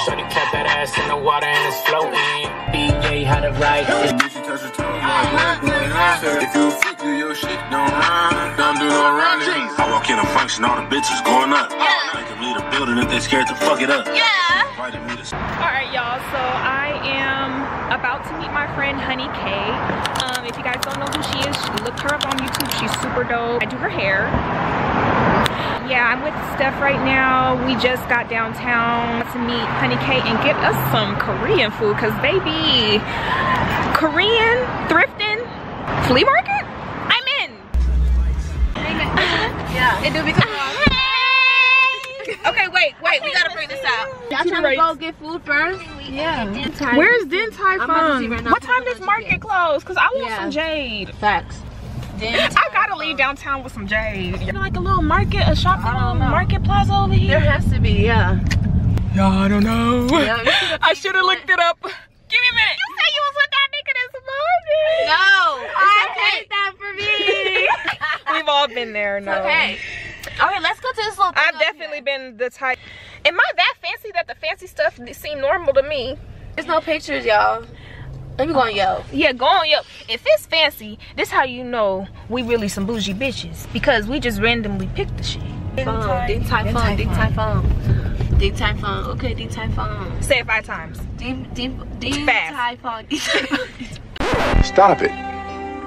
Shorty kept that ass in the water and it's floating. BA had it right. If you freak, do your shit, don't run, don't do no running. I walk in a function, all the bitches going up. They can leave the building if they scared to fuck it up. Alright y'all, so I am about to meet my friend Honeeykay. If you guys don't know who she is, look her up on YouTube. She's super dope. I do her hair. Yeah, I'm with Steph right now. We just got downtown to meet Honeeykay and get us some Korean food, cause baby, Korean thrifting flea market, I'm in. Yeah, it do become Okay, wait, we gotta bring this out. Y'all trying to go get food first? Yeah. Where's Din Tai Fung? Right now. What time does market close? Cause I want some Jade. Facts. I gotta leave downtown with some Jade. You know, like a little market, a shopping market plaza over here. There has to be, yeah. Yeah, I don't know. Yeah, I should have looked it up. Give me a minute. You said you was with that nigga this morning. No, I hate that for me. We've all been there. No. Okay. Okay, let's go to this little thing. I've definitely been the type. Am I that fancy that the fancy stuff seem normal to me? There's no pictures, y'all. Let me go on Yelp. Yeah, go on Yelp. If it's fancy, this how you know we really some bougie bitches, because we just randomly pick the shit. Ding Tai Fung. Okay, Ding Tai Fung. Say it 5 times. Ding Tai Fung. Stop it.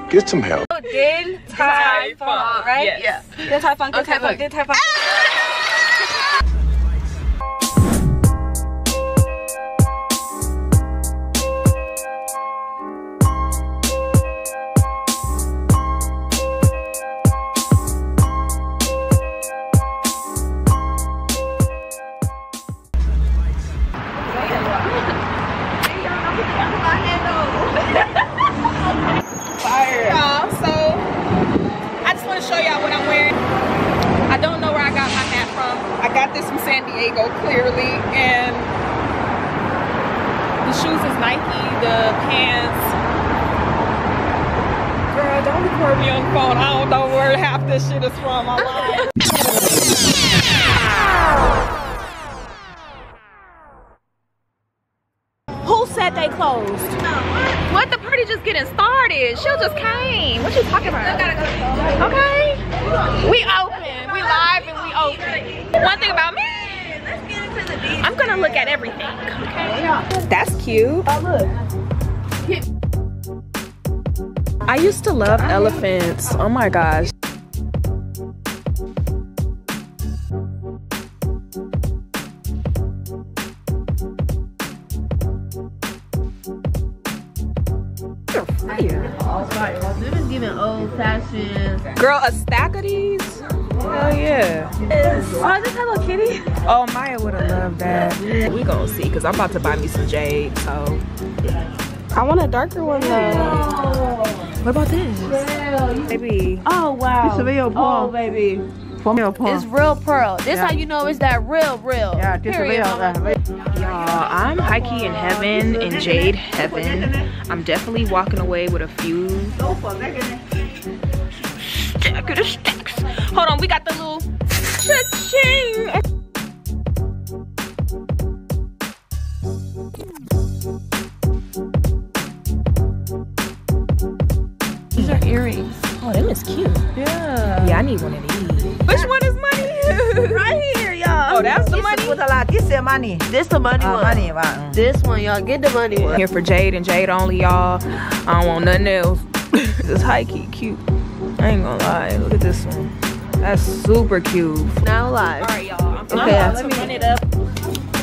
Get some help. Din Tai Fung, right? Yes. Yeah. Din Tai Fung. Okay, Din Tai Fung. Clearly, and the shoes is Nike, the pants. Girl, don't record me on the phone. I don't know where half this shit is from. I'm lying. Who said they closed? What? The party just getting started. She just came. What you talking about? Okay. We open. We live and we open. One thing about me, I'm gonna look at everything, okay? That's cute. Oh, look. I used to love elephants. Oh my gosh. This is giving old fashioned. Girl, a stack of these? Hell yeah. Oh, is this Hello Kitty? Oh, Maya would have loved that. We gonna see, because I'm about to buy me some Jade, so. I want a darker one though. What about this? Baby. Oh, wow. It's a real pearl. Oh, baby. It's real pearl. This how you know it's that real. Yeah, this is real. Y'all, I'm high-key in heaven, in Jade heaven. I'm definitely walking away with a few stacks. Hold on, we got the little cha-ching. These are earrings. Oh, them is cute. Yeah. Yeah, I need one of these. Which one is money? Right here, y'all. Oh, that's the money? With a lot. This is money. This the money one. Money, wow. This one, y'all. Get the money one. Here for Jade and Jade only, y'all. I don't want nothing else. This is high-key cute. I ain't gonna lie. Look at this one. That's super cute. Now live. All right, y'all. I'm about to run it up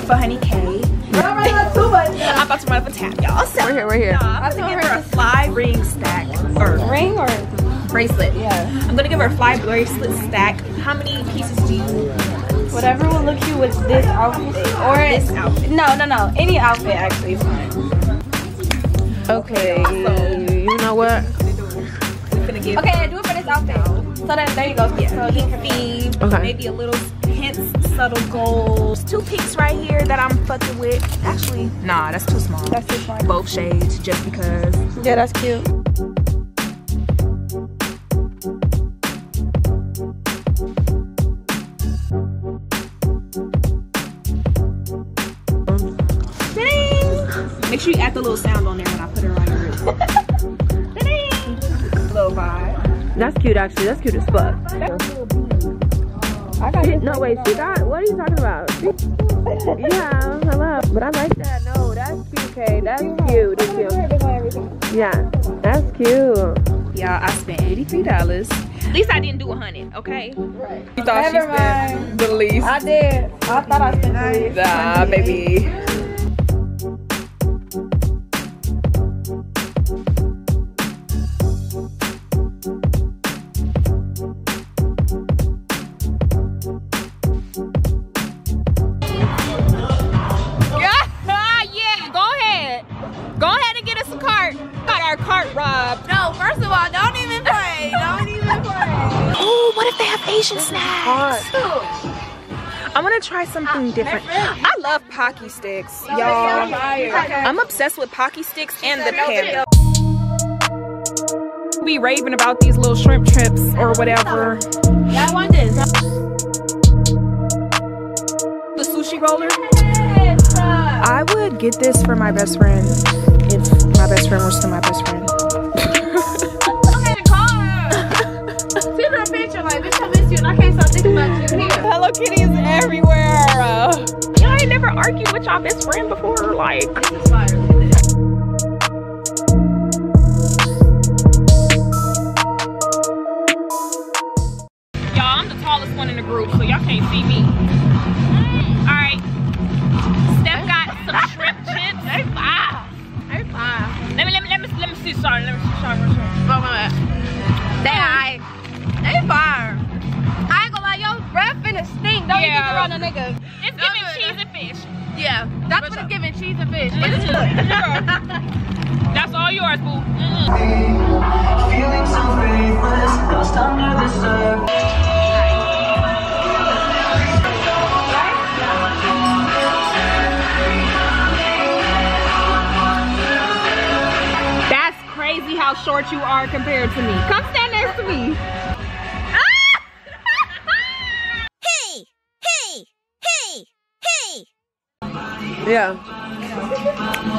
for Honeeykay. I'm about to run up a tab, y'all. So, We're here. I'm gonna give her a fly ring stack. Or Ring or bracelet. yeah. I'm gonna give her a fly bracelet stack. How many pieces do you want? Whatever will look you with this outfit or This outfit. No. Any outfit actually is fine. Okay, you know what? Okay, do it for this outfit. So that, there you go. Yeah. So he can be maybe a little hints, subtle goals. 2 pinks right here that I'm fucking with. Actually, nah, that's too small. That's too small. Both shades, just because. Yeah, that's cute. Make sure you add the little sound on there when I put her on your wrist. Little vibe. That's cute, actually. That's cute as fuck. I got No, wait, she got. What are you talking about? Yeah, hello. But I like that. No, that's cute, Kay. That's cute. That's cute. Yeah, that's cute. Y'all, I spent $83. At least I didn't do 100, okay? Right. You thought she spent the least? I did. I thought I spent the least. Nah, baby. Asian snacks. I'm gonna try something different. I love Pocky sticks, y'all. I'm obsessed with Pocky sticks and the pan. Be raving about these little shrimp trips or whatever. Yeah, I want this. The sushi roller. I would get this for my best friend if my best friend was still my best friend. I can't stop thinking about you here. Hello Kitty is everywhere. Y'all ain't never argued with y'all best friend before, like. This is fire. Y'all, I'm the tallest one in the group, so y'all can't see me. All right. Steph got some shrimp chips. They fire. They fire. Let me see. Sorry, let me see. Sorry. They fire. I ain't gonna lie, your breath finna stink. Don't even get around a nigga. It's giving cheese and fish. Yeah, that's what it's giving, cheese and fish. That's all yours, boo. Feeling so faithless, lost under the surface. That's crazy how short you are compared to me. Come stand next to me. Yeah.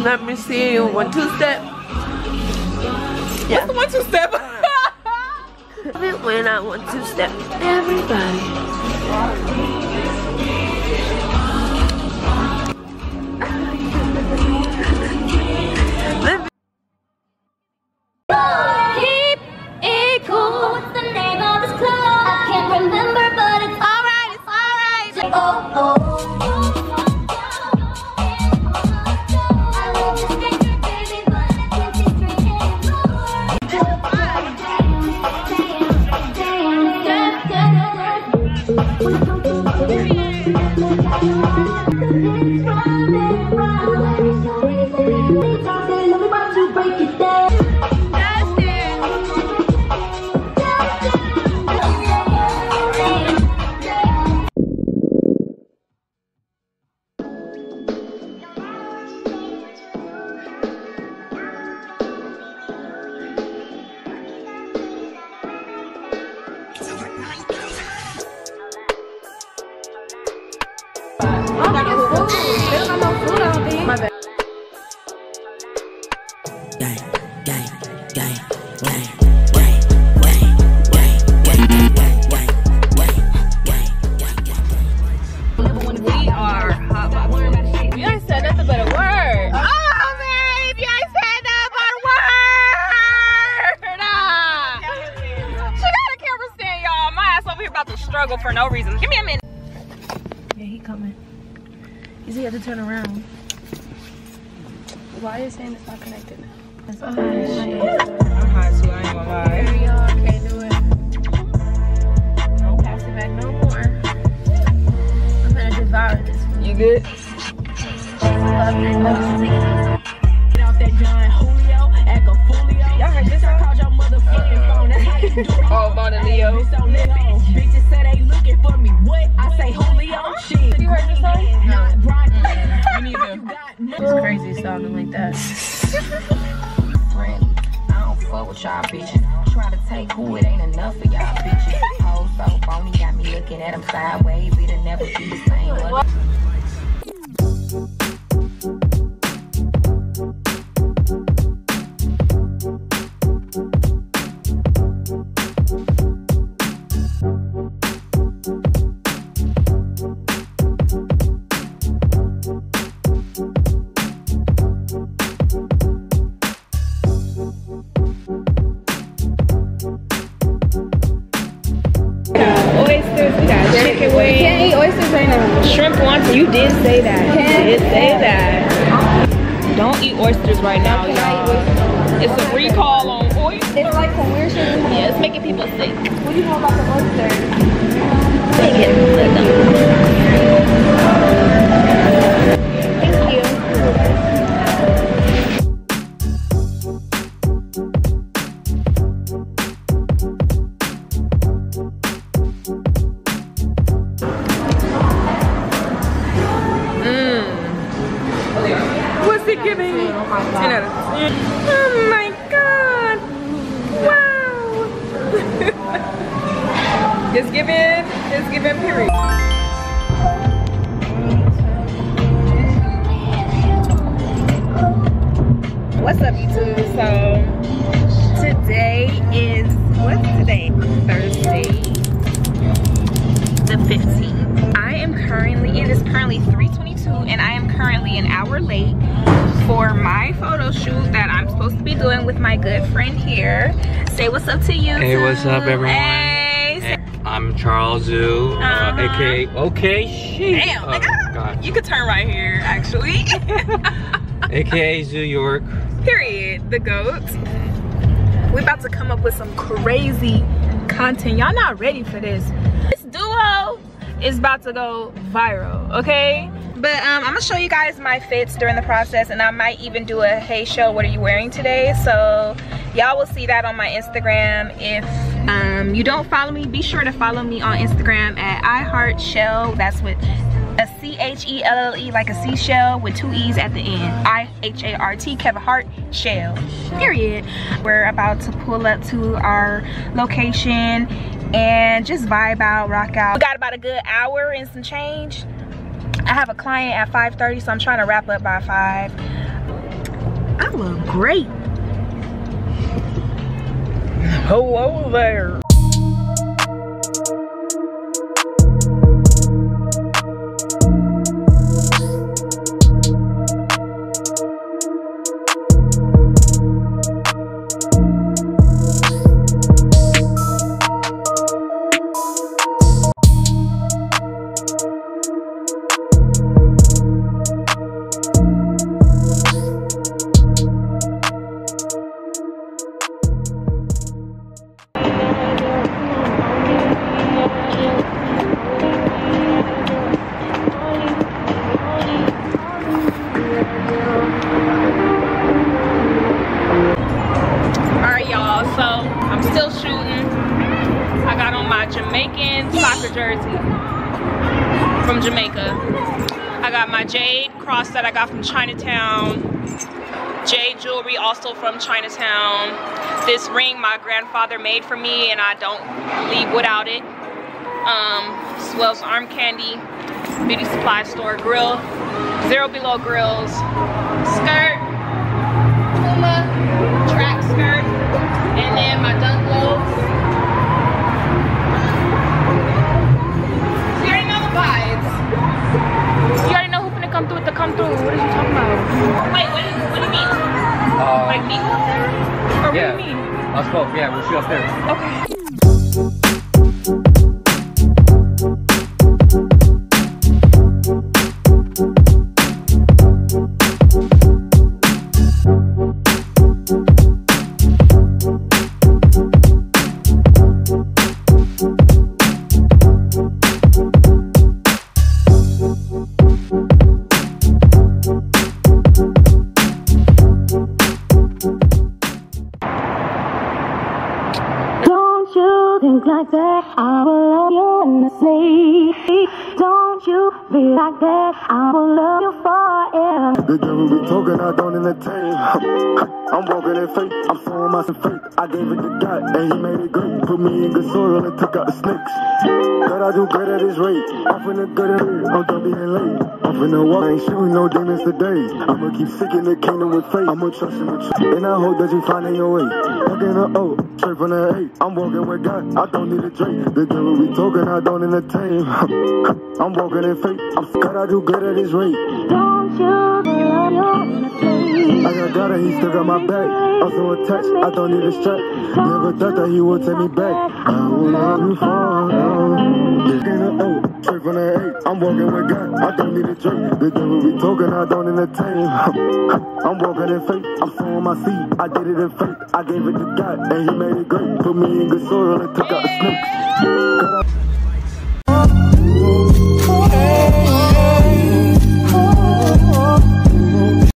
Let me see you. 1 2 step. Yeah. What's the 1 2 step? When I 1 2 step. Everybody. Keep it cool. What's the name of this club? I can't remember, but it's alright. It's alright. Oh. Struggle for no reason. Give me a minute. Yeah, he coming. He had to turn around. Why are you saying it's not connected? That's hot as shit. I'm hot too, I ain't gonna lie. Y'all can't do it. Don't pass it back no more. I'm gonna devour this. You good? Get off that giant Julio. Oh, Mona Leo. Bitches say they looking for me. What? I say Julio. Shit. You heard this song? Me neither. It's crazy sounding like that. Friend, I don't fuck with y'all bitches. Try to take who it ain't enough for y'all bitches. Hoes so phony, got me looking at them sideways. It'll never be the same. Oysters, we got chicken wings. Can't eat oysters right now. Shrimp once. You did say that. You did say that. Don't eat oysters right now, y'all. It's a recall on oysters. It's like some weird shit. Yeah, it's making people sick. What do you know about the oyster? Thank you. What's it giving? Oh my god! Wow! It's giving period. What's up, YouTube? So today is what's today? Thursday, the 15th. It is currently 3:22 and I am currently an hour late for my photo shoot that I'm supposed to be doing with my good friend here. Say what's up to you. Hey, what's up, everyone? Hey. I'm Charles Zhu, aka Okay She. Damn, oh, God. you could turn right here, actually. AKA Zoo York. Period. The GOAT. We're about to come up with some crazy content. Y'all not ready for this. This duo is about to go viral, okay? But I'm gonna show you guys my fits during the process, and I might even do a hey Chelle, what are you wearing today? So y'all will see that on my Instagram. If you don't follow me, be sure to follow me on Instagram at iykyk. That's with a C-H-E-L-L-E, like a seashell with 2 E's at the end. I-H-A-R-T, Kevin Hart, Chelle, period. We're about to pull up to our location and just vibe out, rock out. We got about a good hour and some change. I have a client at 5:30, so I'm trying to wrap up by 5. I look great. Hello there. Jersey from Jamaica. I got my Jade cross that I got from Chinatown. Jade jewelry also from Chinatown. This ring my grandfather made for me and I don't leave without it. As well as arm candy, beauty supply store, grill, Zero Below grills, skirt, Puma track skirt, and then my dunk gloves. You already know who's gonna come through with the come through. What are you talking about? Wait, what do you mean? Like me up there? Or yeah, what do you mean? Us both, yeah, we'll shoot up there. Okay. think like that, I will love you endlessly. Don't you be like that, I will love you forever. The devil be talking, I don't entertain. I'm walking in faith, I'm showing my faith. I gave it to God, and he made it great. Put me in good soil and took out the snakes. But I do good at this rate. I'm finna good at it, I'm done being late. I'm finna walk, I ain't shooting no demons today. I'ma keep seeking the kingdom with faith. I'ma trust in the truth, and I hope that you find in your way. Walking the O, straight from the A. I'm walking with God, I don't need a drink. The devil be talking, I don't entertain. I'm walking in faith, I'm God, I do good at this rate. Don't you be love you endlessly. I got God and he still got my back. I'm so attached, I don't need a strap. Never thought that he would take me back. I will love you forever. In the O, straight from the A. I'm walking with God, I don't need a drink. The devil be talking, I don't entertain. I'm walking in faith, I'm sowing my seed. I did it in faith, I gave it to God, and he made it great. Put me in good soil and took out the snakes.